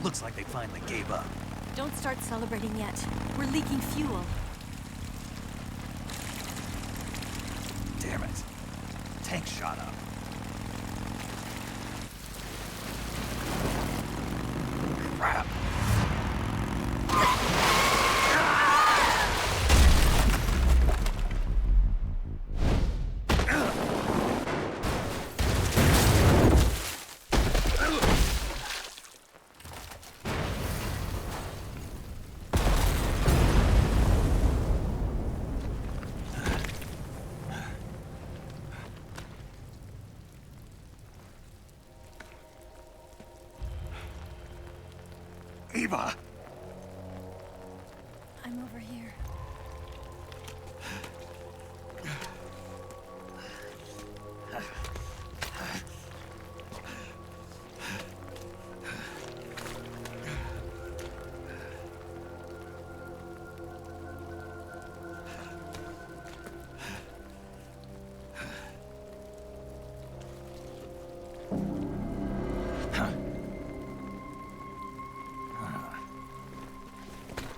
Looks like they finally gave up. Don't start celebrating yet. We're leaking fuel. Damn it. Tank shot up. Crap. Eva! I'm over here.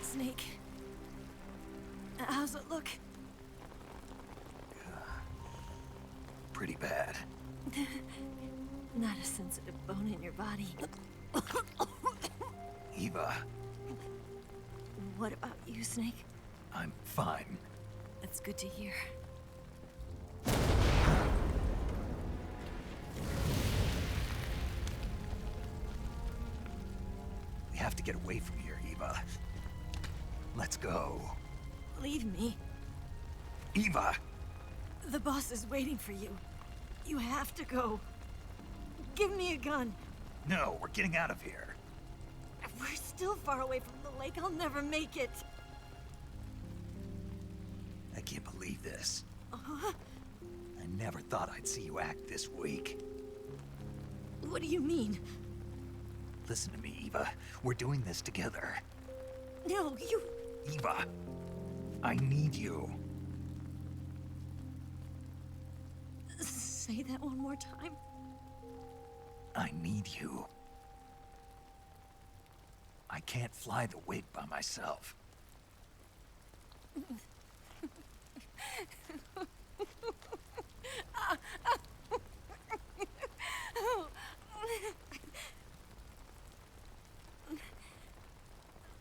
Snake. How's it look? Pretty bad. Not a sensitive bone in your body. Eva, What about you, Snake? I'm fine. That's good to hear. We have to get away from here, Eva. Let's go. Leave me. Eva! The boss is waiting for you. You have to go. Give me a gun. No, we're getting out of here. We're still far away from the lake. I'll never make it. I can't believe this. Uh-huh. I never thought I'd see you act this weak. What do you mean? Listen to me, Eva. We're doing this together. No, you... Eva, I need you. Say that one more time. I need you. I can't fly the wig by myself.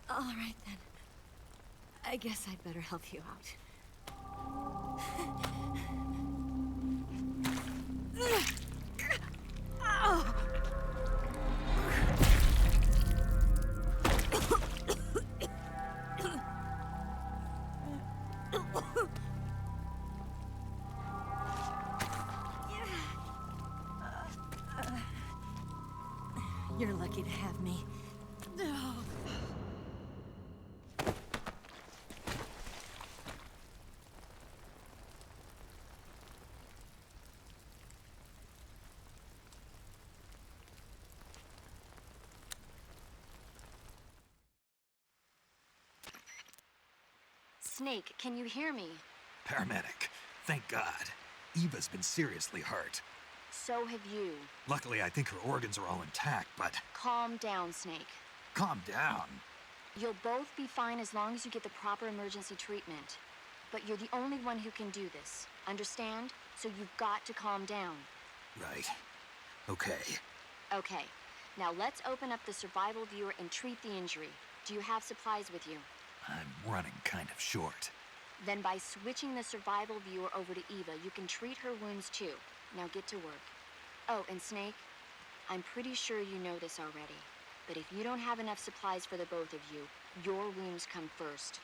All right, then. I guess I'd better help you out. You're lucky to have me. Snake, can you hear me? Paramedic, thank God. Eva's been seriously hurt. So have you. Luckily, I think her organs are all intact, but Calm down, Snake. calm down. You'll both be fine as long as you get the proper emergency treatment. But you're the only one who can do this. Understand? So you've got to calm down. Right. Okay. Okay. Now let's open up the survival viewer and treat the injury. Do you have supplies with you? I'm running kind of short. Then by switching the survival viewer over to Eva, you can treat her wounds too. Now get to work. Oh, and Snake, I'm pretty sure you know this already, but if you don't have enough supplies for the both of you, your wounds come first.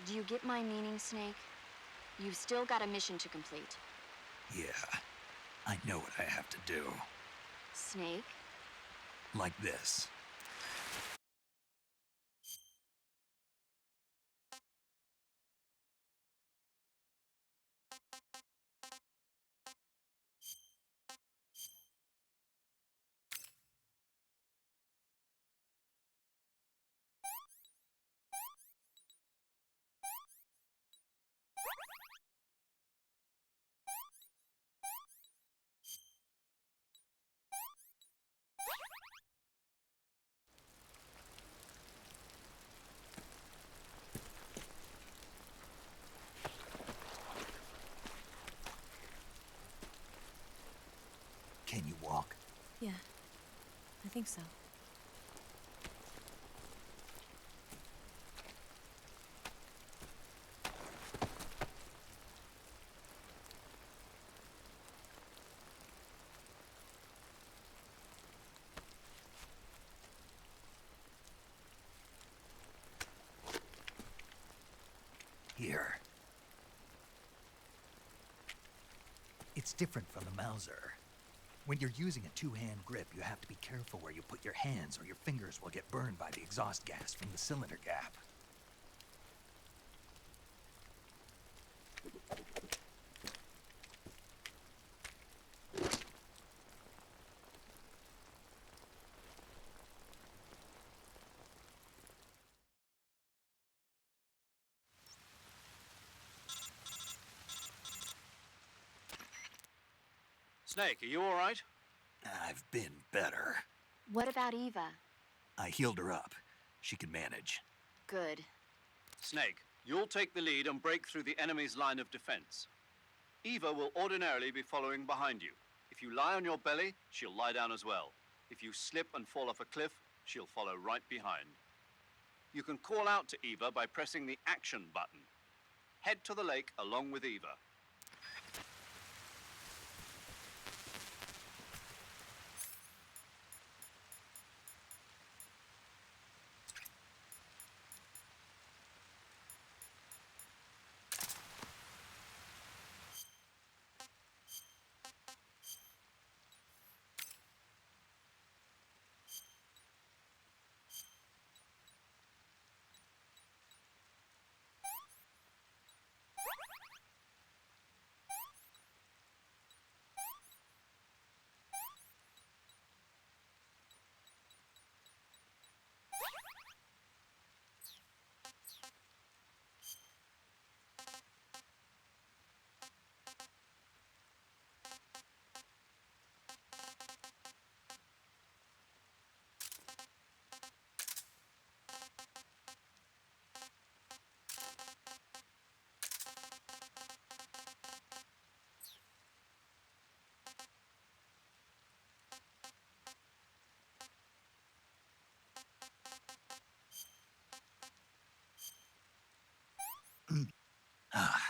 Do you get my meaning, Snake? You've still got a mission to complete. Yeah. I know what I have to do. Snake? Like this. Can you walk? Yeah, I think so. Here. It's different from the Mauser. When you're using a two-hand grip, you have to be careful where you put your hands or your fingers will get burned by the exhaust gas from the cylinder gap. Snake, are you all right? I've been better. What about Eva? I healed her up. She can manage. Good. Snake, you'll take the lead and break through the enemy's line of defense. Eva will ordinarily be following behind you. If you lie on your belly, she'll lie down as well. If you slip and fall off a cliff, she'll follow right behind. You can call out to Eva by pressing the action button. Head to the lake along with Eva. Ah.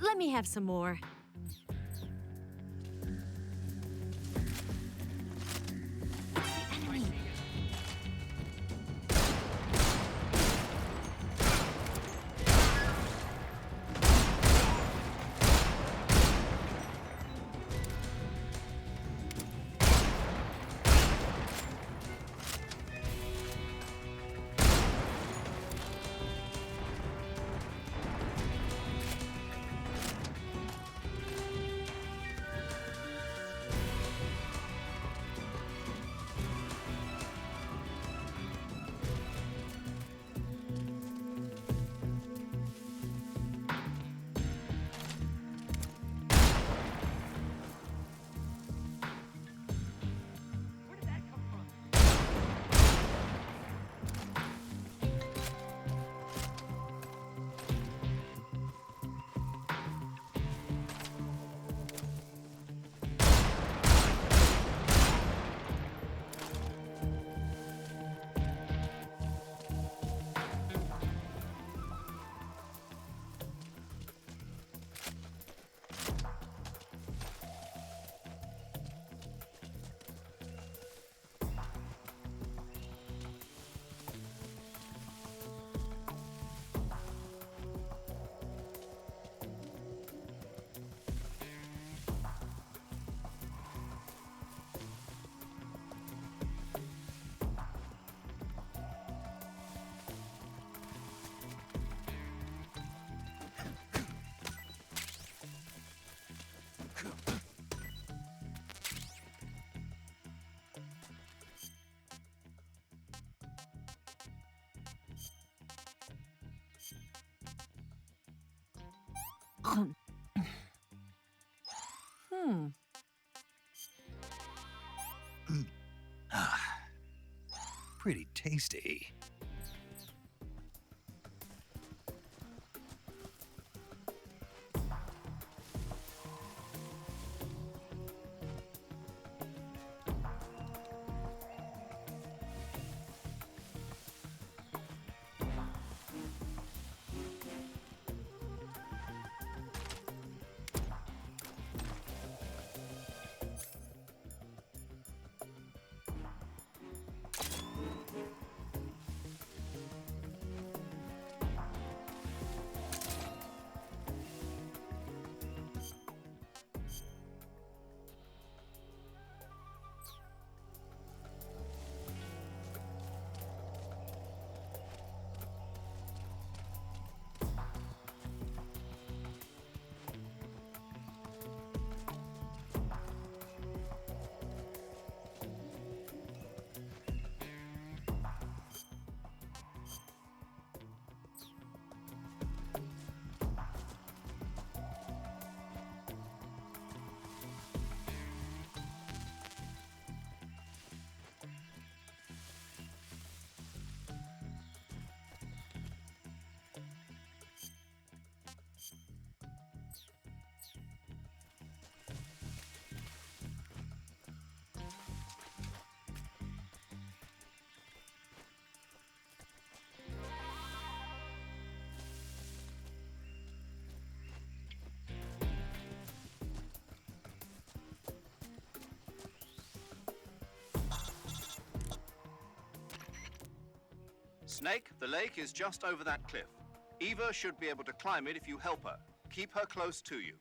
Let me have some more. Pretty tasty. Snake, the lake is just over that cliff. Eva should be able to climb it if you help her. Keep her close to you.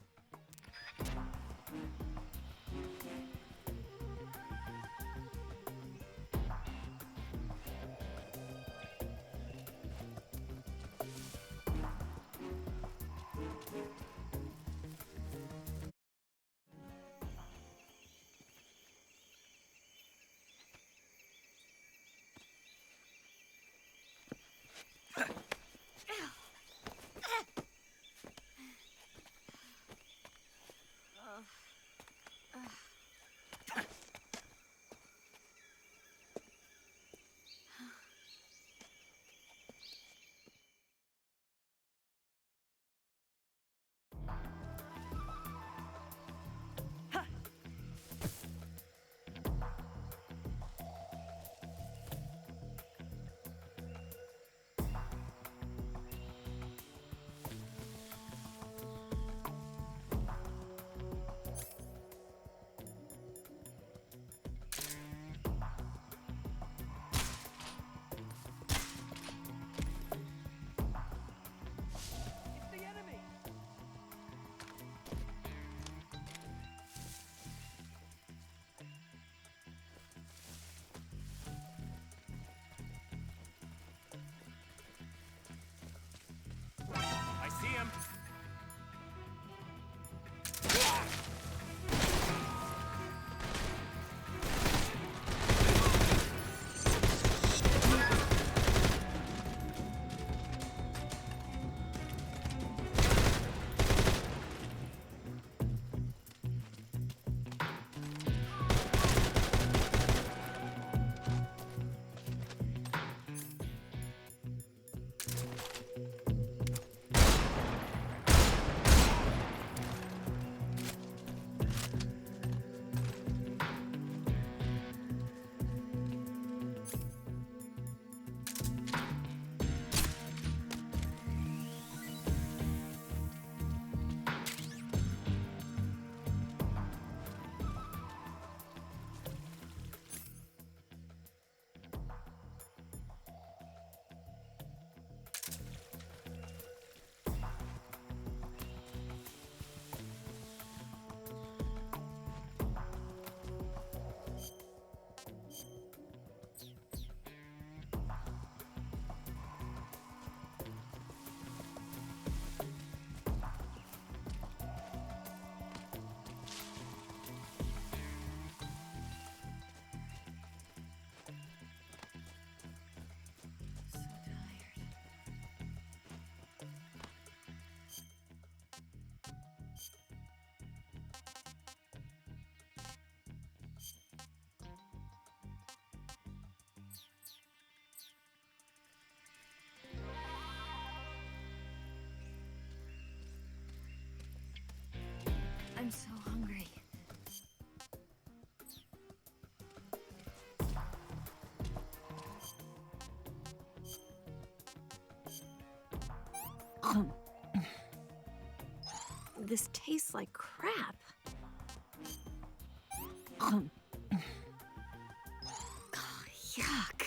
This tastes like crap. Yuck.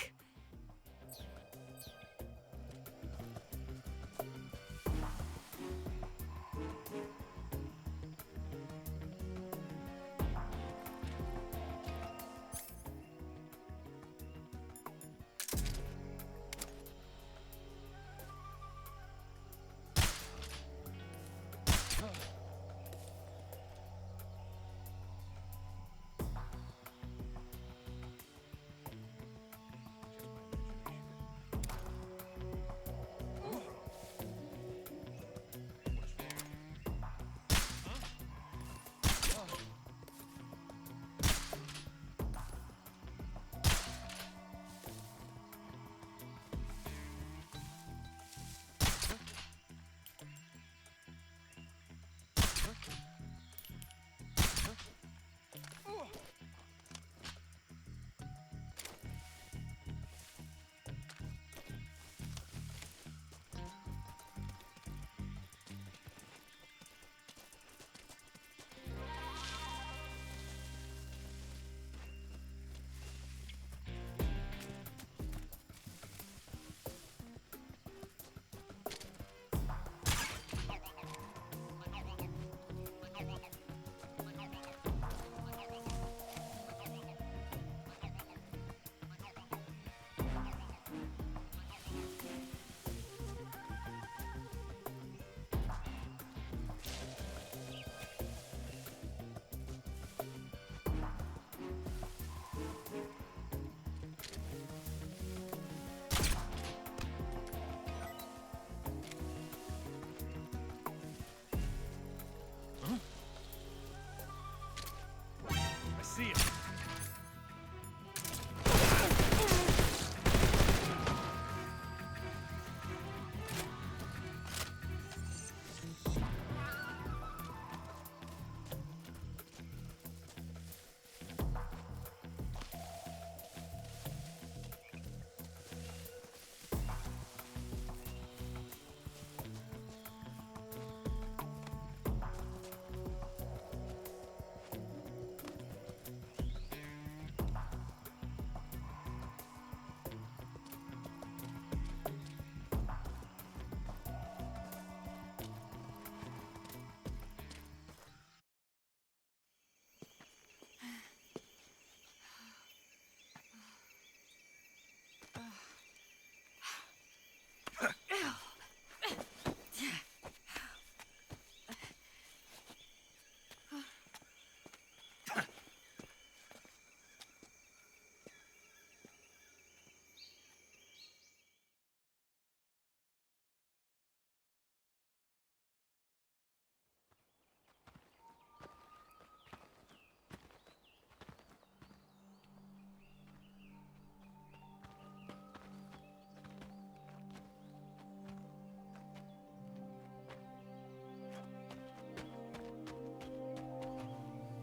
I see it.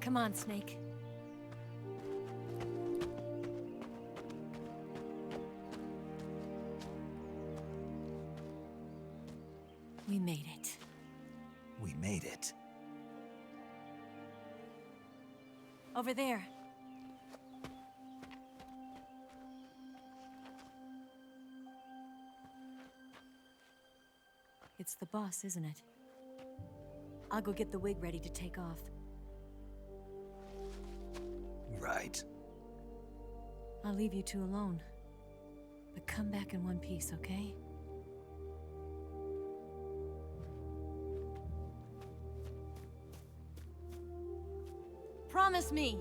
Come on, Snake. We made it. We made it. Over there. It's the boss, isn't it? I'll go get the wig ready to take off. Right. I'll leave you two alone. But come back in one piece, okay? Promise me!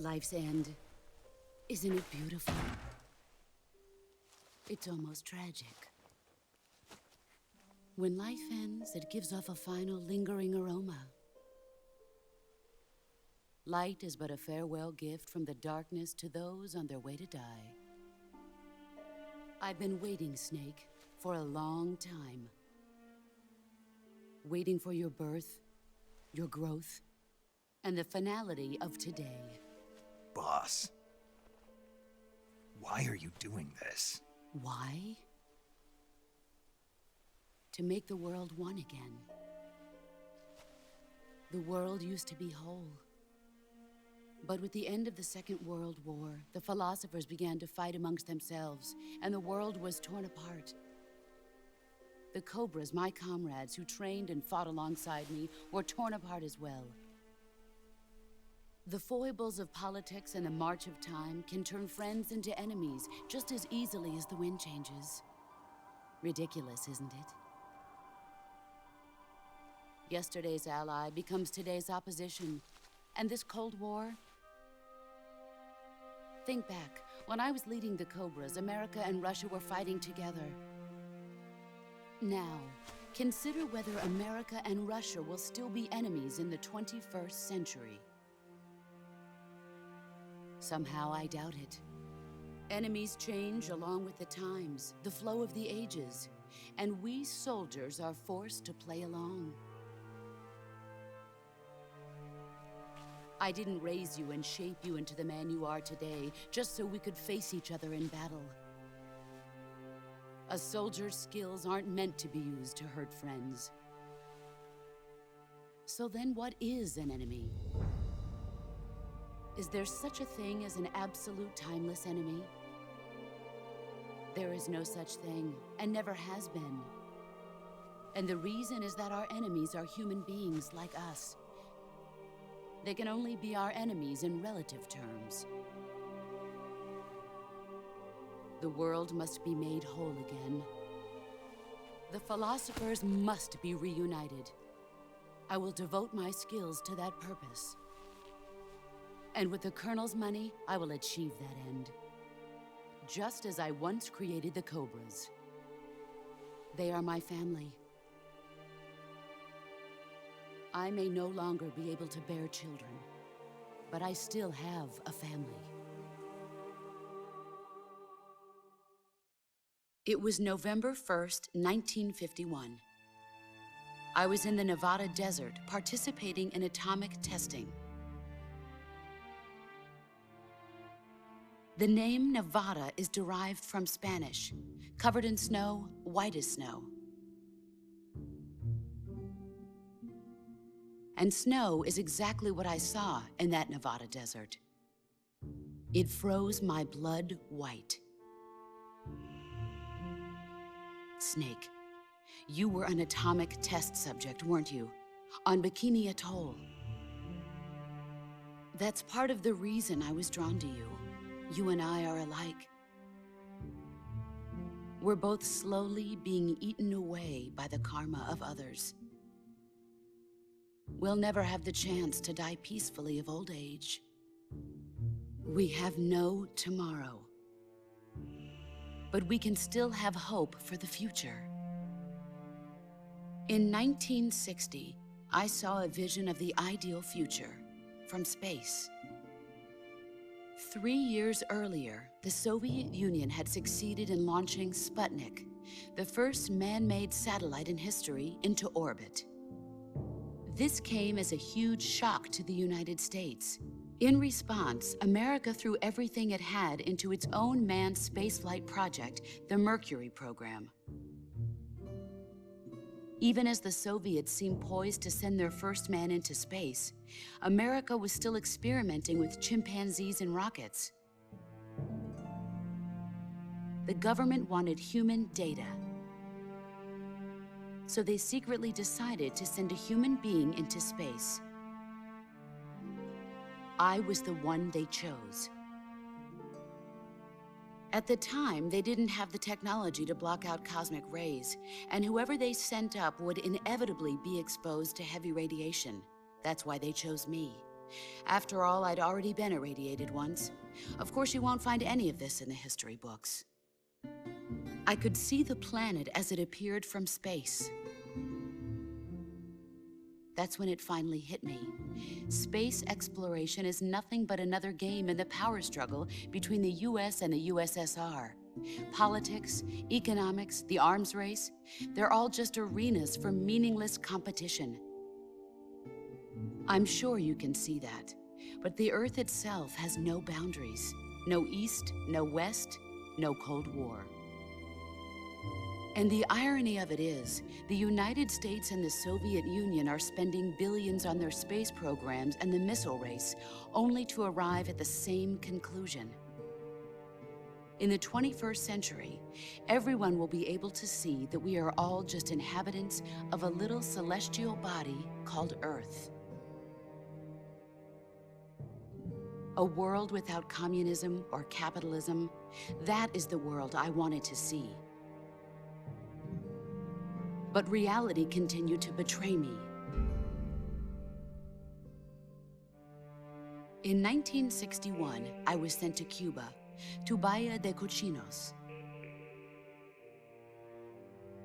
Life's end. Isn't it beautiful? It's almost tragic. When life ends, it gives off a final lingering aroma. Light is but a farewell gift from the darkness to those on their way to die. I've been waiting, Snake, for a long time. Waiting for your birth, your growth, and the finality of today. Boss, why are you doing this? Why? To make the world one again. The world used to be whole. But with the end of the Second World War, the philosophers began to fight amongst themselves, and the world was torn apart. The Cobras, my comrades who trained and fought alongside me, were torn apart as well. The foibles of politics and the march of time can turn friends into enemies just as easily as the wind changes. Ridiculous, isn't it? Yesterday's ally becomes today's opposition. And this Cold War? Think back. When I was leading the Cobras, America and Russia were fighting together. Now, consider whether America and Russia will still be enemies in the 21st century. Somehow I doubt it. Enemies change along with the times, the flow of the ages, and we soldiers are forced to play along. I didn't raise you and shape you into the man you are today just so we could face each other in battle. A soldier's skills aren't meant to be used to hurt friends. So then what is an enemy? Is there such a thing as an absolute timeless enemy? There is no such thing, and never has been. And the reason is that our enemies are human beings like us. They can only be our enemies in relative terms. The world must be made whole again. The philosophers must be reunited. I will devote my skills to that purpose. And with the Colonel's money, I will achieve that end. Just as I once created the Cobras. They are my family. I may no longer be able to bear children, but I still have a family. It was November 1st, 1951. I was in the Nevada desert participating in atomic testing. The name Nevada is derived from Spanish, covered in snow, white as snow. And snow is exactly what I saw in that Nevada desert. It froze my blood white. Snake, you were an atomic test subject, weren't you? On Bikini Atoll. That's part of the reason I was drawn to you. You and I are alike. We're both slowly being eaten away by the karma of others. We'll never have the chance to die peacefully of old age. We have no tomorrow. But we can still have hope for the future. In 1960, I saw a vision of the ideal future from space. 3 years earlier, the Soviet Union had succeeded in launching Sputnik, the first man-made satellite in history, into orbit. This came as a huge shock to the United States. In response, America threw everything it had into its own manned spaceflight project, the Mercury program. Even as the Soviets seemed poised to send their first man into space, America was still experimenting with chimpanzees and rockets. The government wanted human data. So they secretly decided to send a human being into space. I was the one they chose. At the time, they didn't have the technology to block out cosmic rays, and whoever they sent up would inevitably be exposed to heavy radiation. That's why they chose me. After all, I'd already been irradiated once. Of course, you won't find any of this in the history books. I could see the planet as it appeared from space. that's when it finally hit me. Space exploration is nothing but another game in the power struggle between the US and the USSR. Politics, economics, the arms race, they're all just arenas for meaningless competition. I'm sure you can see that, but the Earth itself has no boundaries. No East, no West, no Cold War. And the irony of it is, the United States and the Soviet Union are spending billions on their space programs and the missile race, only to arrive at the same conclusion. In the 21st century, everyone will be able to see that we are all just inhabitants of a little celestial body called Earth. A world without communism or capitalism, that is the world I wanted to see. But reality continued to betray me. In 1961, I was sent to Cuba, to Bahia de Cochinos.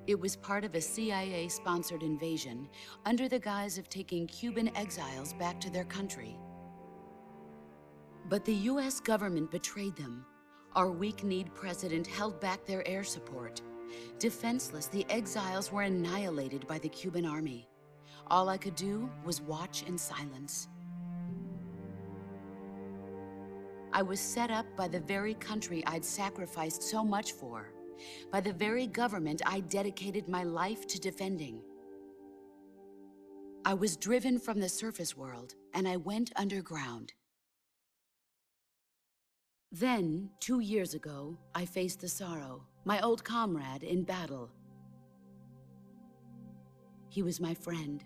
It was part of a CIA-sponsored invasion under the guise of taking Cuban exiles back to their country. But the US government betrayed them. Our weak-kneed president held back their air support. Defenseless, the exiles were annihilated by the Cuban army. All I could do was watch in silence. I was set up by the very country I'd sacrificed so much for, by the very government I dedicated my life to defending. I was driven from the surface world, and I went underground. Then, 2 years ago, I faced the Sorrow, my old comrade in battle. He was my friend.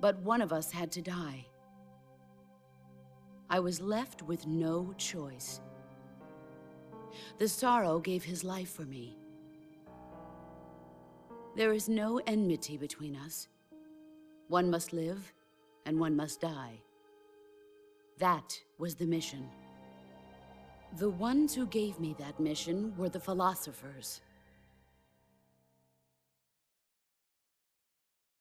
But one of us had to die. I was left with no choice. The Sorrow gave his life for me. There is no enmity between us. One must live, and one must die. That was the mission. The ones who gave me that mission were the philosophers.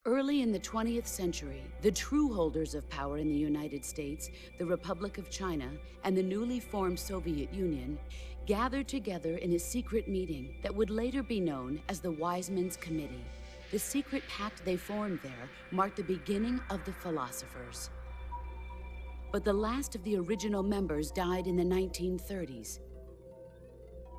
Early in the 20th century, the true holders of power in the United States, the Republic of China, and the newly formed Soviet Union gathered together in a secret meeting that would later be known as the Wise Men's Committee. The secret pact they formed there marked the beginning of the philosophers. But the last of the original members died in the 1930s.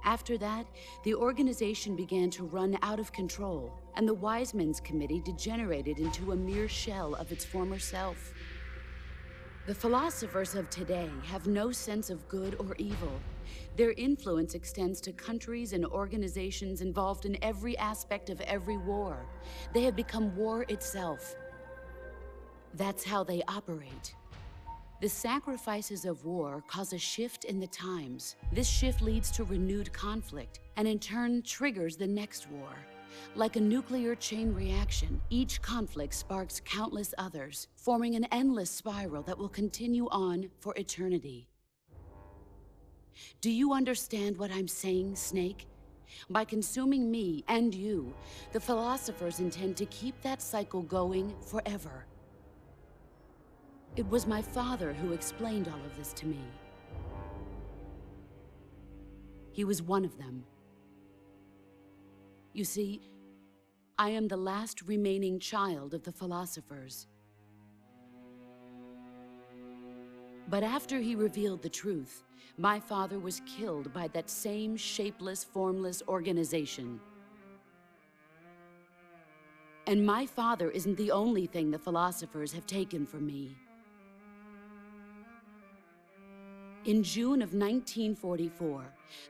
After that, the organization began to run out of control, and the Wise Men's Committee degenerated into a mere shell of its former self. The philosophers of today have no sense of good or evil. Their influence extends to countries and organizations involved in every aspect of every war. They have become war itself. That's how they operate. The sacrifices of war cause a shift in the times. This shift leads to renewed conflict, and in turn triggers the next war. Like a nuclear chain reaction, each conflict sparks countless others, forming an endless spiral that will continue on for eternity. Do you understand what I'm saying, Snake? By consuming me and you, the philosophers intend to keep that cycle going forever. It was my father who explained all of this to me. He was one of them. You see, I am the last remaining child of the philosophers. But after he revealed the truth, my father was killed by that same shapeless, formless organization. And my father isn't the only thing the philosophers have taken from me. In June of 1944,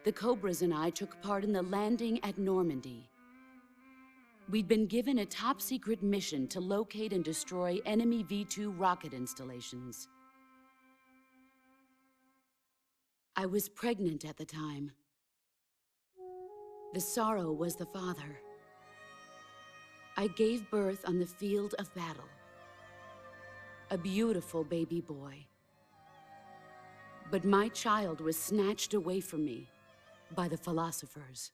the Cobras and I took part in the landing at Normandy. We'd been given a top-secret mission to locate and destroy enemy V-2 rocket installations. I was pregnant at the time. The Sorrow was the father. I gave birth on the field of battle. A beautiful baby boy. But my child was snatched away from me by the philosophers.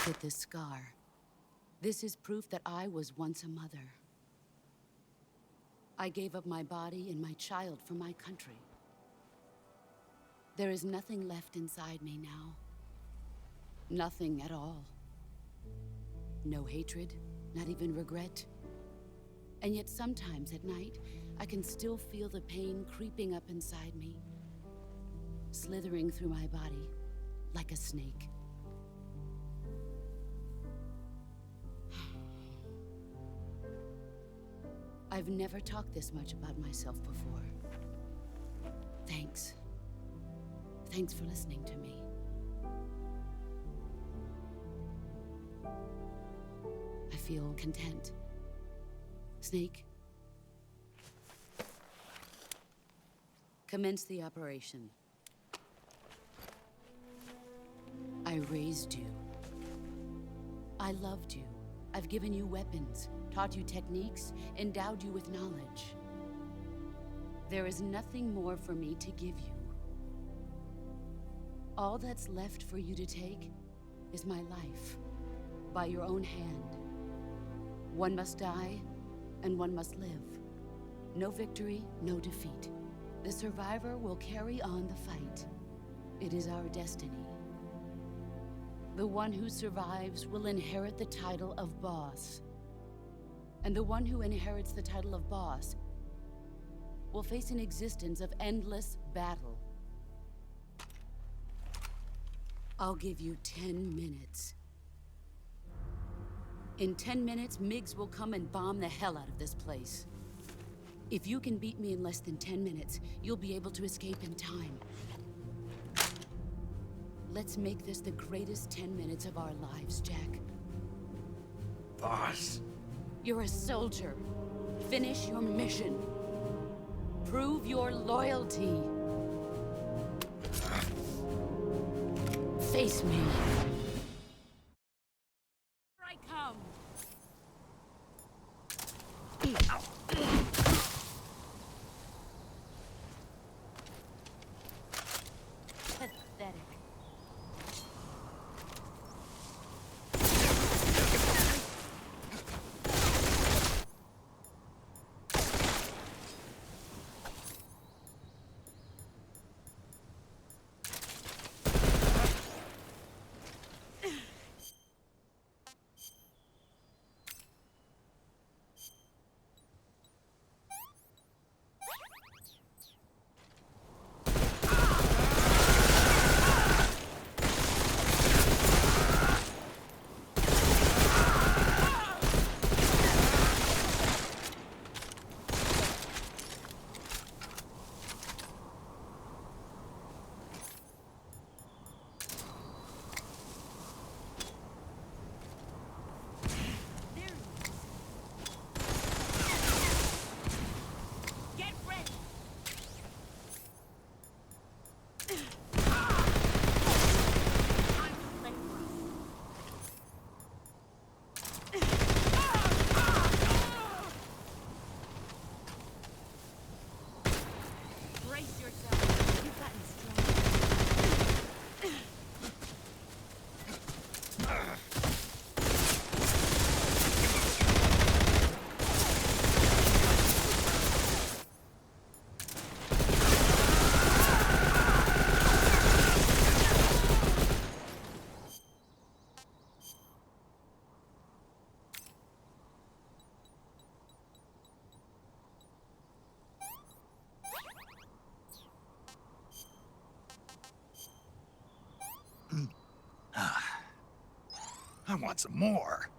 Look at this scar. This is proof that I was once a mother. I gave up my body and my child for my country. There is nothing left inside me now. Nothing at all. No hatred, not even regret. And yet sometimes at night, I can still feel the pain creeping up inside me, slithering through my body like a snake. I've never talked this much about myself before. Thanks. Thanks for listening to me. I feel content. Snake, commence the operation. I raised you. I loved you. I've given you weapons, taught you techniques, endowed you with knowledge. There is nothing more for me to give you. All that's left for you to take is my life, by your own hand. One must die, and one must live. No victory, no defeat. The survivor will carry on the fight. It is our destiny. The one who survives will inherit the title of boss. And the one who inherits the title of boss will face an existence of endless battle. I'll give you 10 minutes. In 10 minutes, MiGs will come and bomb the hell out of this place. If you can beat me in less than 10 minutes, you'll be able to escape in time. Let's make this the greatest 10 minutes of our lives, Jack. Boss. You're a soldier. Finish your mission. Prove your loyalty. Face me. Here I come. Pathetic. Brace yourself. You've gotten I want some more.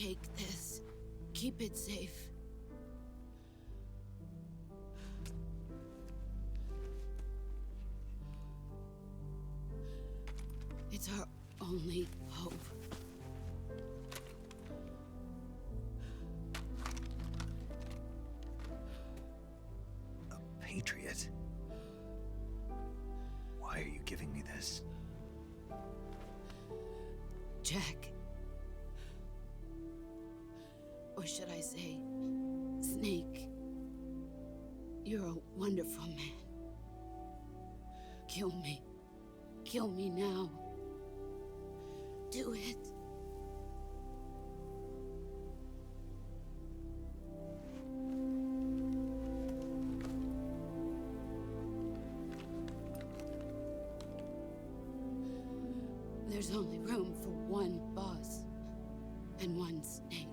Take this. Keep it safe. It's our only hope. A patriot? Why are you giving me this? Jack. Or should I say, Snake. You're a wonderful man. Kill me. Kill me now. Do it. There's only room for one boss and one snake.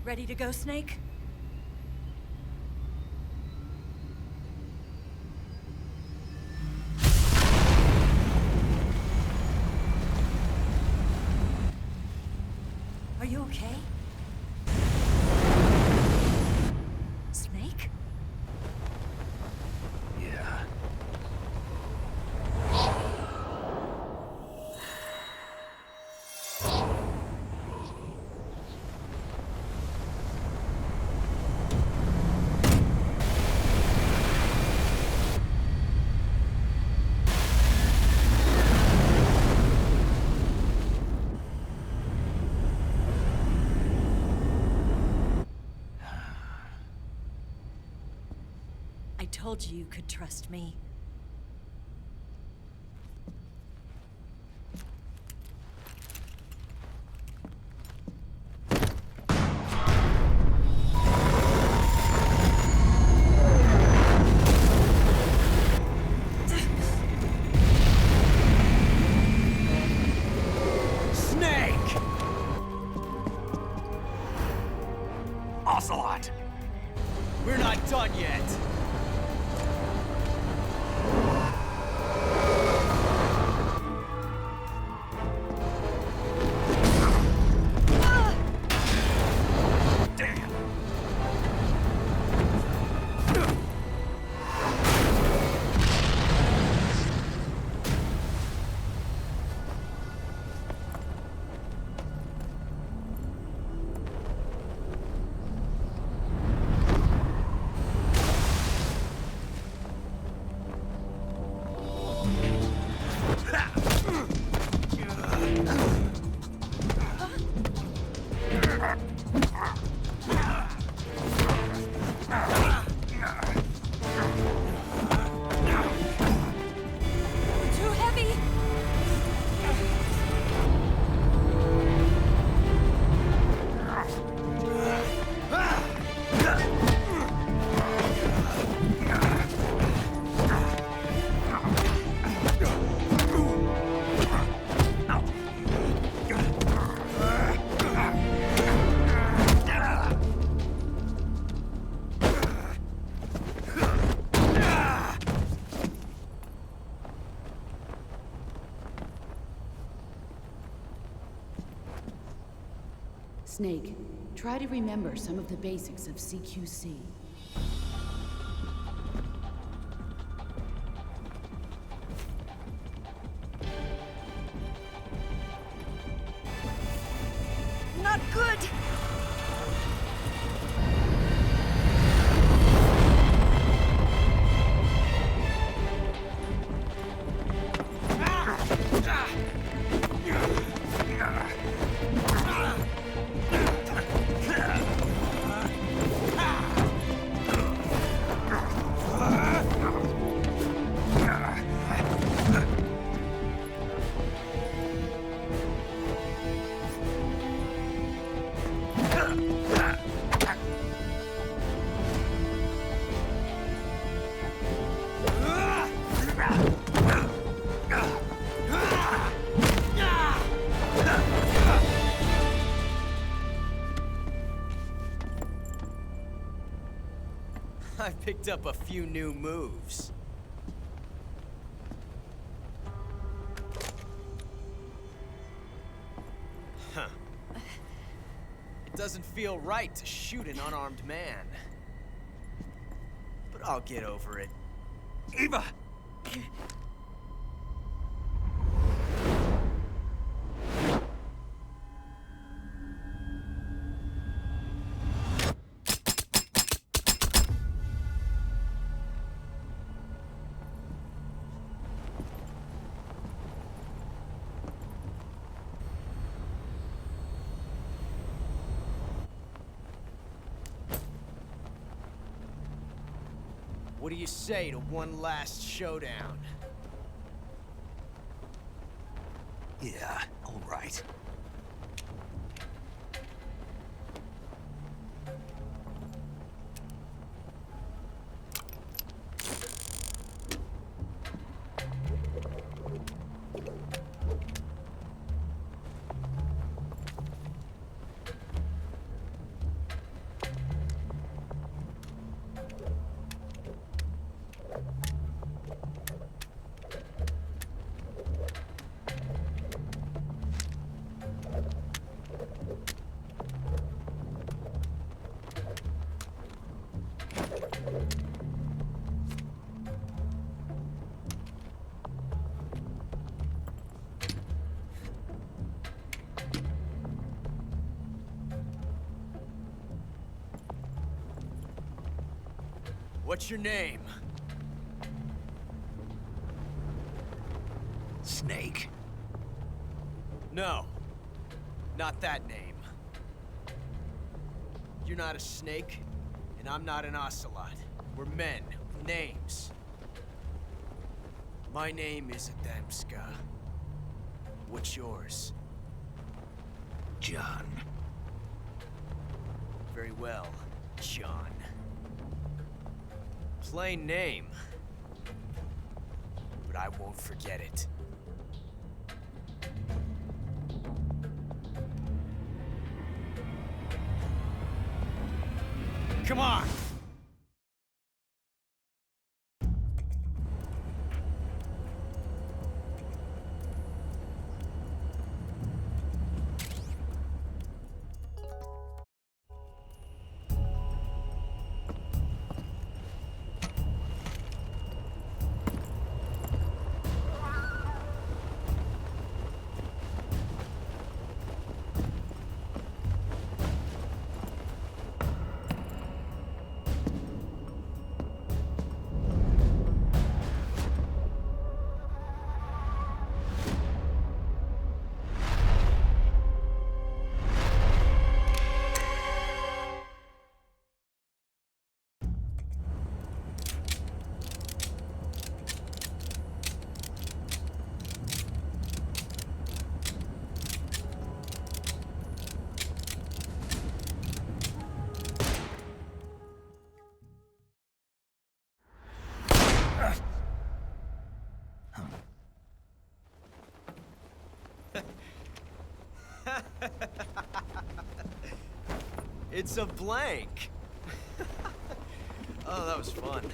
Ready to go, Snake? Are you okay? Snake? Yeah. I told you you could trust me. Snake! Ocelot! We're not done yet. Snake, try to remember some of the basics of CQC. Not good! I picked up a few new moves. Huh. It doesn't feel right to shoot an unarmed man. But I'll get over it. Eva! What do you say to one last showdown? Yeah, all right. What's your name? Snake. No. Not that name. You're not a snake, and I'm not an ocelot. We're men with names. My name is Adamska. What's yours? John. Very well, John. Plain name. But I won't forget it. Come on! It's a blank. Oh, that was fun.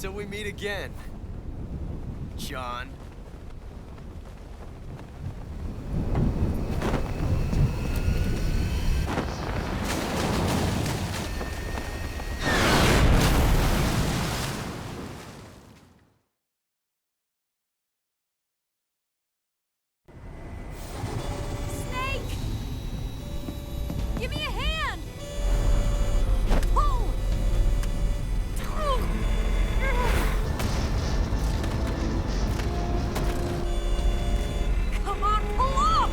Till we meet again, John. Snake! Give me a hand! Pull! Come on, pull up!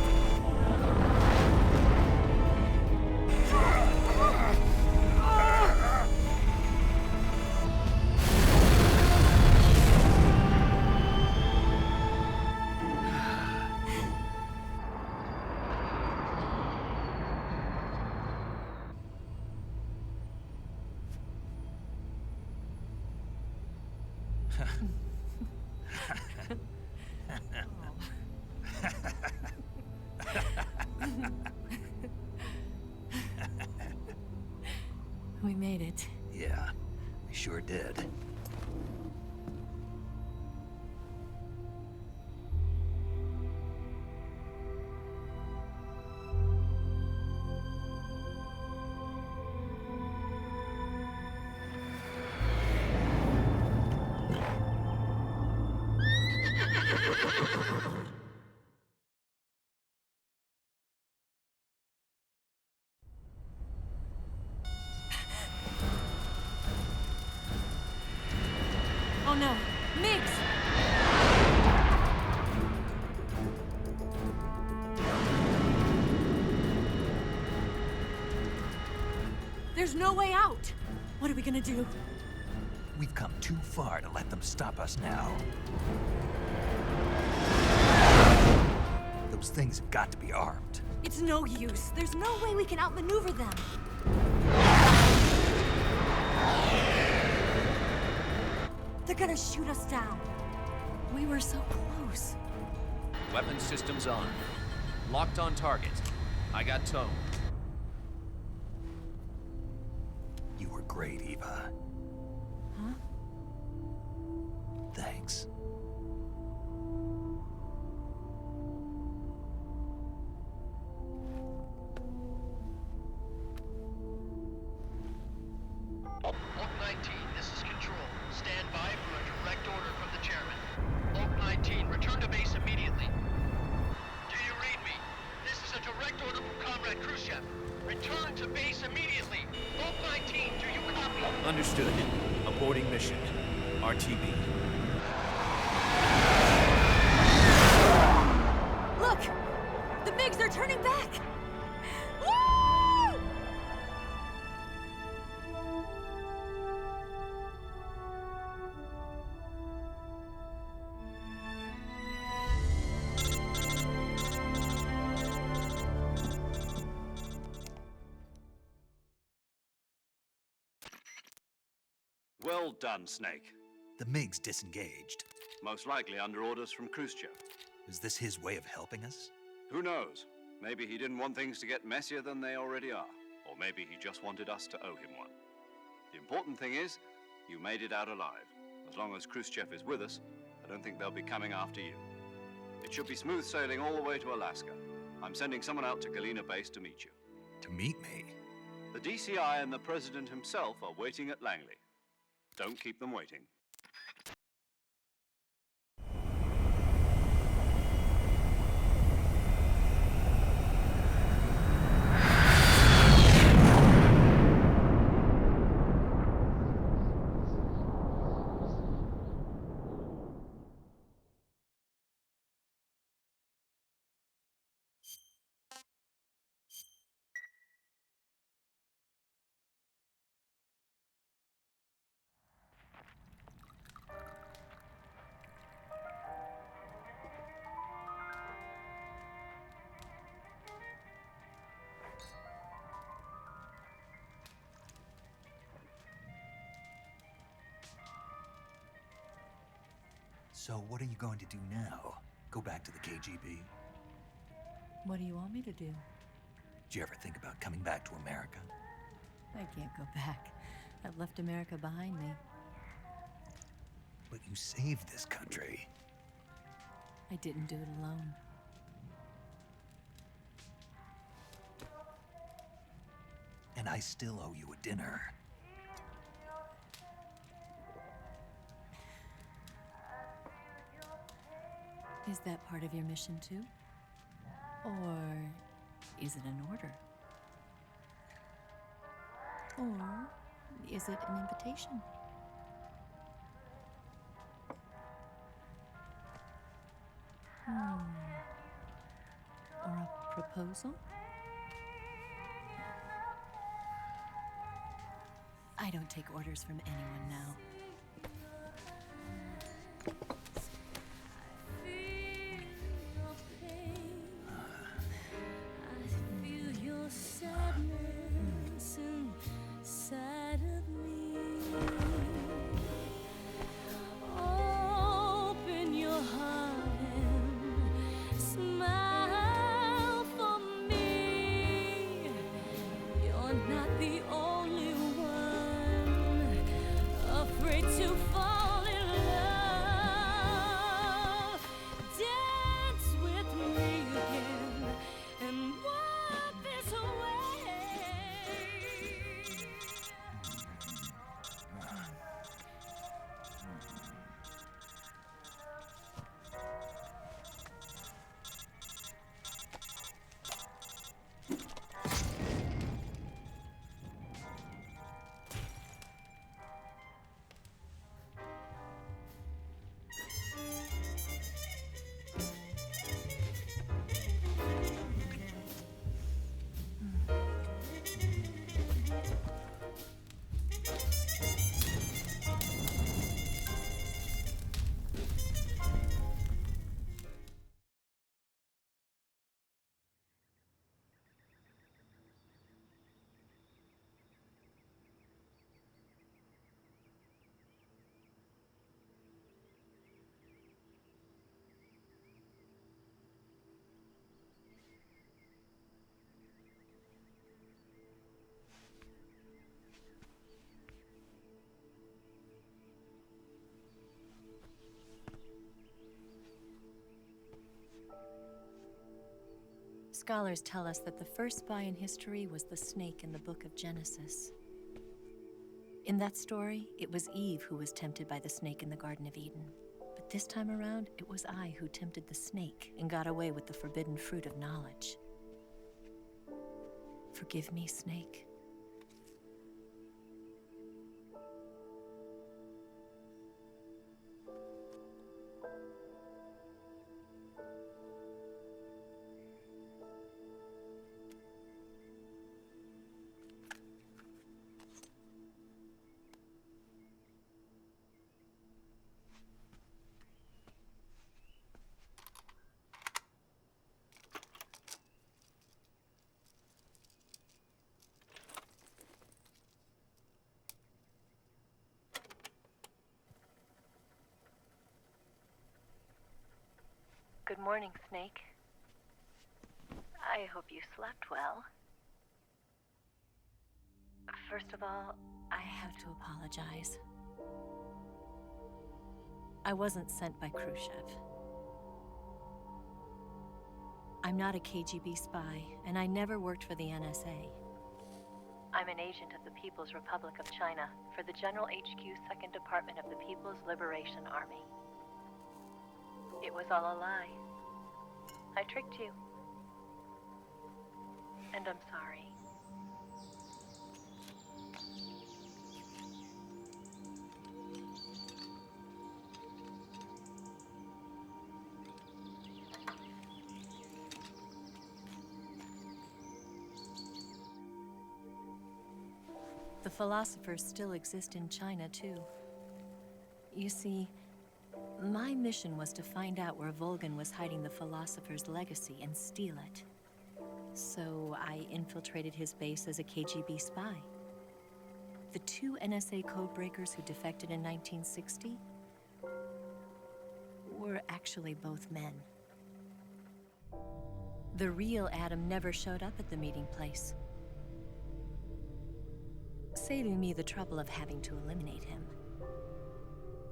We made it. Yeah, we sure did. Oh no, Migs! There's no way out! What are we gonna do? We've come too far to let them stop us now. Those things have got to be armed. It's no use. There's no way we can outmaneuver them. They're gonna shoot us down. We were so close. Weapon systems on. Locked on target. I got tone. You were great, Eva. Huh? Thanks. Oak 19, this is Control. Stand by for a direct order from the chairman. Oak 19, return to base immediately. Do you read me? This is a direct order from Comrade Khrushchev. Return to base immediately. Oak 19, do you copy? Understood. Aborting mission. RTB. Look! The MiGs are turning back! Woo! Well done, Snake. The MiGs disengaged. Most likely under orders from Khrushchev. Is this his way of helping us? Who knows? Maybe he didn't want things to get messier than they already are. Or maybe he just wanted us to owe him one. The important thing is, you made it out alive. As long as Khrushchev is with us, I don't think they'll be coming after you. It should be smooth sailing all the way to Alaska. I'm sending someone out to Galena Base to meet you. To meet me? The DCI and the President himself are waiting at Langley. Don't keep them waiting. So what are you going to do now? Go back to the KGB? What do you want me to do? Did you ever think about coming back to America? I can't go back. I've left America behind me. But you saved this country. I didn't do it alone. And I still owe you a dinner. Is that part of your mission too? Or is it an order? Or is it an invitation? Or a proposal? I don't take orders from anyone now. Scholars tell us that the first spy in history was the snake in the book of Genesis. In that story, it was Eve who was tempted by the snake in the Garden of Eden. But this time around, it was I who tempted the snake and got away with the forbidden fruit of knowledge. Forgive me, snake. Good morning, Snake. I hope you slept well. First of all, I have to apologize. I wasn't sent by Khrushchev. I'm not a KGB spy, and I never worked for the NSA. I'm an agent of the People's Republic of China for the General HQ 2nd Department of the People's Liberation Army. It was all a lie. I tricked you. And I'm sorry. The philosophers still exist in China, too. You see, my mission was to find out where Volgan was hiding the philosopher's legacy and steal it. So I infiltrated his base as a KGB spy. The two NSA codebreakers who defected in 1960 were actually both men. The real Adam never showed up at the meeting place, saving me the trouble of having to eliminate him.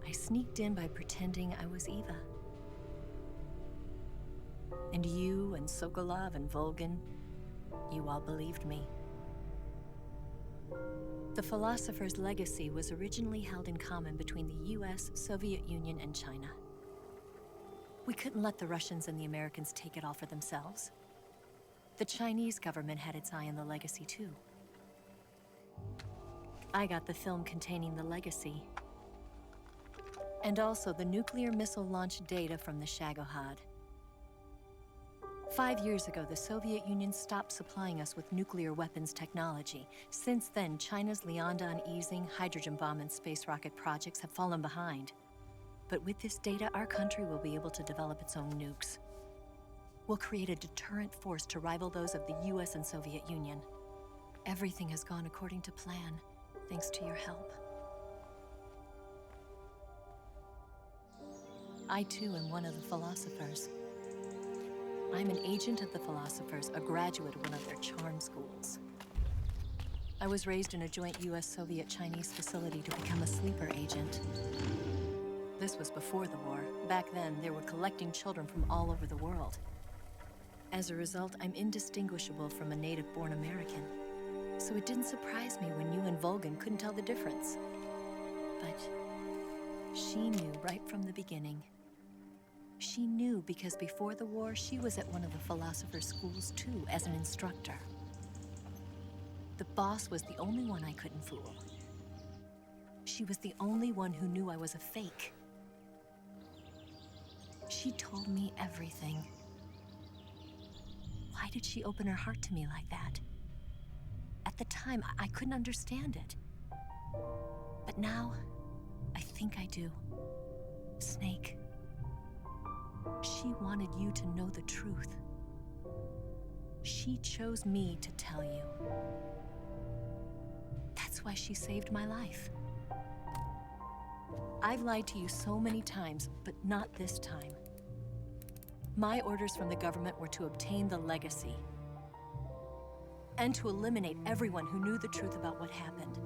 I I sneaked in by pretending I was Eva. And you and Sokolov and Volgin, you all believed me. The philosopher's legacy was originally held in common between the US, Soviet Union, and China. We couldn't let the Russians and the Americans take it all for themselves. The Chinese government had its eye on the legacy too. I got the film containing the legacy, and also the nuclear missile launch data from the Shagohod. 5 years ago, the Soviet Union stopped supplying us with nuclear weapons technology. Since then, China's Liaodong easing, hydrogen bomb, and space rocket projects have fallen behind. But with this data, our country will be able to develop its own nukes. We'll create a deterrent force to rival those of the US and Soviet Union. Everything has gone according to plan, thanks to your help. I too am one of the philosophers. I'm an agent of the philosophers, a graduate of one of their charm schools. I was raised in a joint US-Soviet-Chinese facility to become a sleeper agent. This was before the war. Back then, they were collecting children from all over the world. As a result, I'm indistinguishable from a native-born American. So it didn't surprise me when you and Volgin couldn't tell the difference. But she knew right from the beginning. She knew because before the war, she was at one of the philosopher's schools too, as an instructor. The boss was the only one I couldn't fool. She was the only one who knew I was a fake. She told me everything. Why did she open her heart to me like that? At the time, I couldn't understand it. But now, I think I do. Snake. She wanted you to know the truth. She chose me to tell you. That's why she saved my life. I've lied to you so many times, but not this time. My orders from the government were to obtain the legacy and to eliminate everyone who knew the truth about what happened.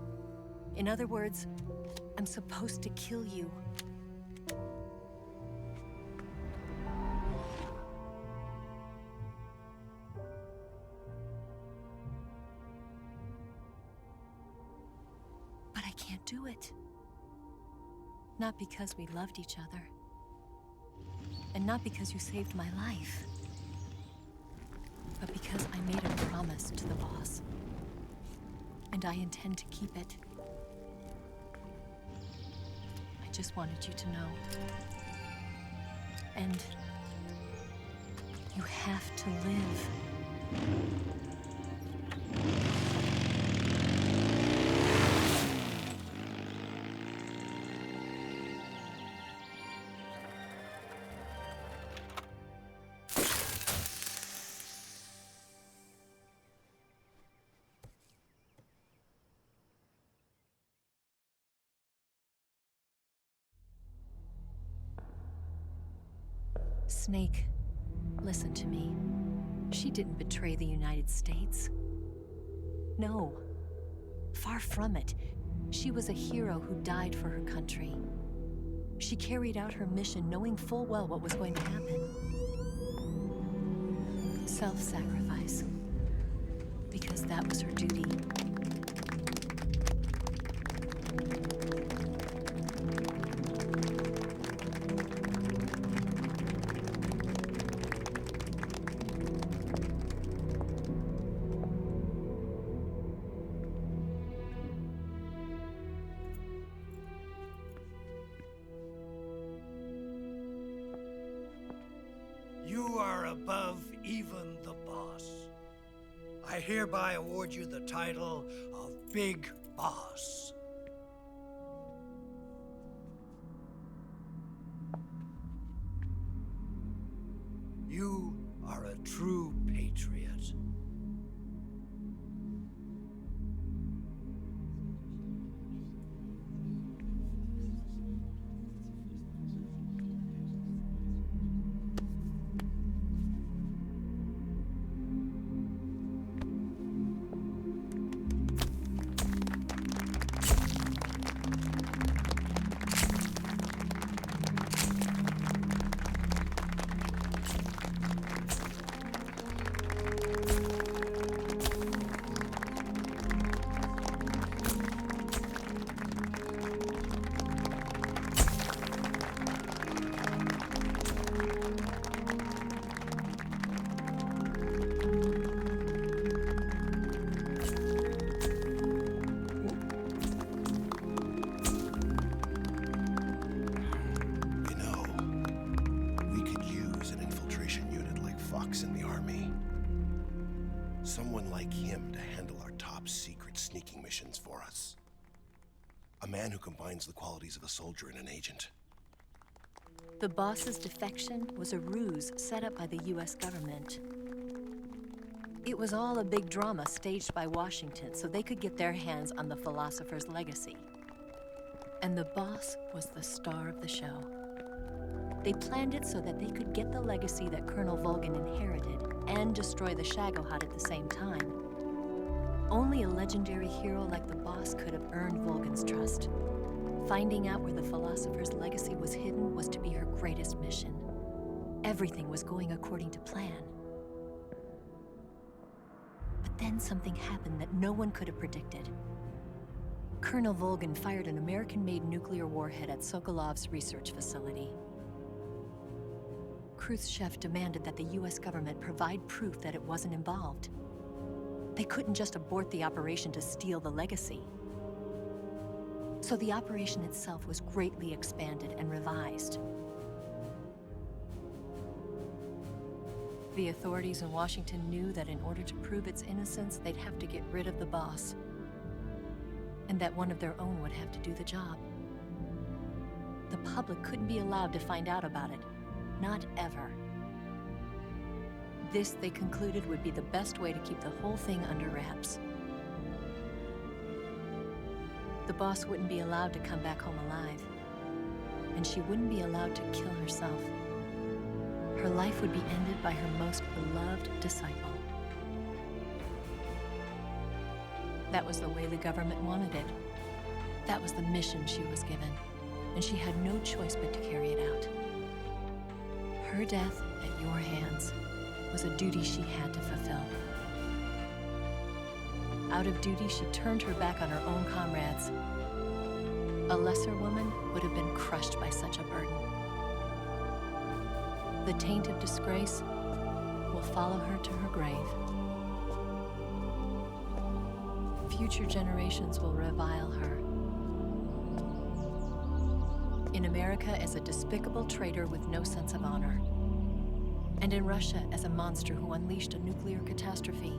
In other words, I'm supposed to kill you. But I can't do it. Not because we loved each other. And not because you saved my life. But because I made a promise to the boss. And I intend to keep it. I just wanted you to know. And you have to live. Snake, listen to me. She didn't betray the United States. No, far from it. She was a hero who died for her country. She carried out her mission knowing full well what was going to happen. Self-sacrifice. Because that was her duty. You are above even the boss. I hereby award you the title of Big Boss. You are a true patriot. top-secret sneaking missions for us. A man who combines the qualities of a soldier and an agent. The boss's defection was a ruse set up by the US government. It was all a big drama staged by Washington so they could get their hands on the philosopher's legacy. And the boss was the star of the show. They planned it so that they could get the legacy that Colonel Volgin inherited and destroy the Shagohod at the same time. Only a legendary hero like the boss could have earned Volgin's trust. Finding out where the philosopher's legacy was hidden was to be her greatest mission. Everything was going according to plan. But then something happened that no one could have predicted. Colonel Volgin fired an American-made nuclear warhead at Sokolov's research facility. Khrushchev demanded that the US government provide proof that it wasn't involved. They couldn't just abort the operation to steal the legacy. So the operation itself was greatly expanded and revised. The authorities in Washington knew that in order to prove its innocence, they'd have to get rid of the boss, and that one of their own would have to do the job. The public couldn't be allowed to find out about it, not ever. This, they concluded, would be the best way to keep the whole thing under wraps. The boss wouldn't be allowed to come back home alive, and she wouldn't be allowed to kill herself. Her life would be ended by her most beloved disciple. That was the way the government wanted it. That was the mission she was given, and she had no choice but to carry it out. Her death at your hands was a duty she had to fulfill. Out of duty, she turned her back on her own comrades. A lesser woman would have been crushed by such a burden. The taint of disgrace will follow her to her grave. Future generations will revile her. In America as a despicable traitor with no sense of honor. And in Russia as a monster who unleashed a nuclear catastrophe.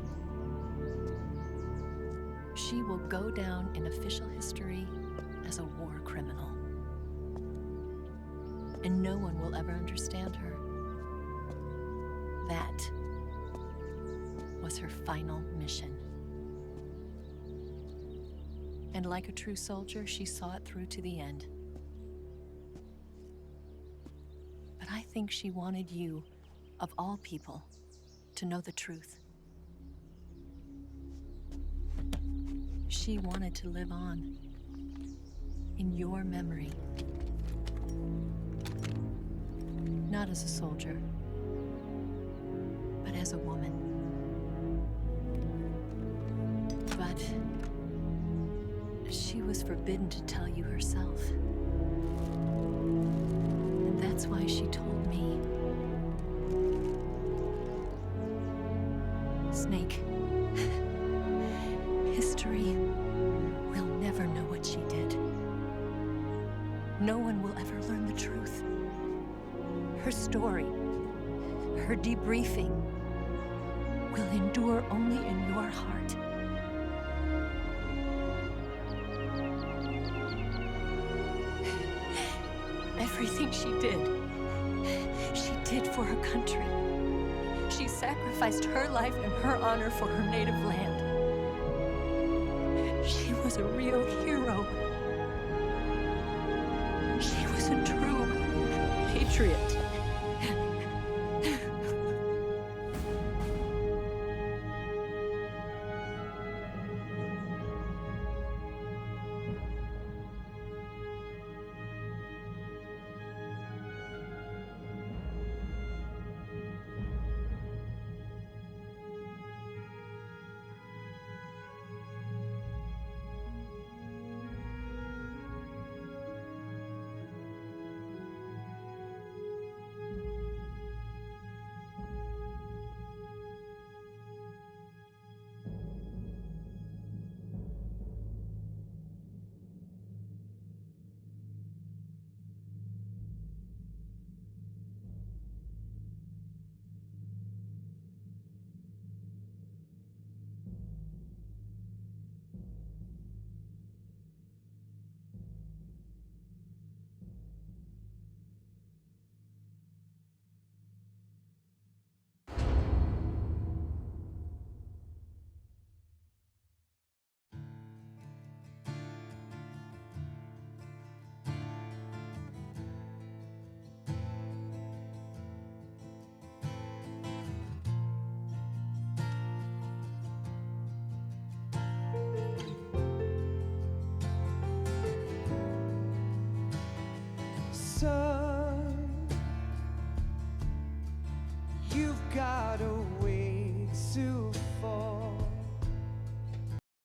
She will go down in official history as a war criminal. And no one will ever understand her. That was her final mission. And like a true soldier, she saw it through to the end. But I think she wanted you, of all people, to know the truth. She wanted to live on in your memory. Not as a soldier, but as a woman. But she was forbidden to tell you herself. And that's why she told me. Snake, history will never know what she did. No one will ever learn the truth. Her story, her debriefing, will endure only in your heart. Everything she did for her country. She sacrificed her life and her honor for her native land. She was a real hero. She was a true patriot. sun.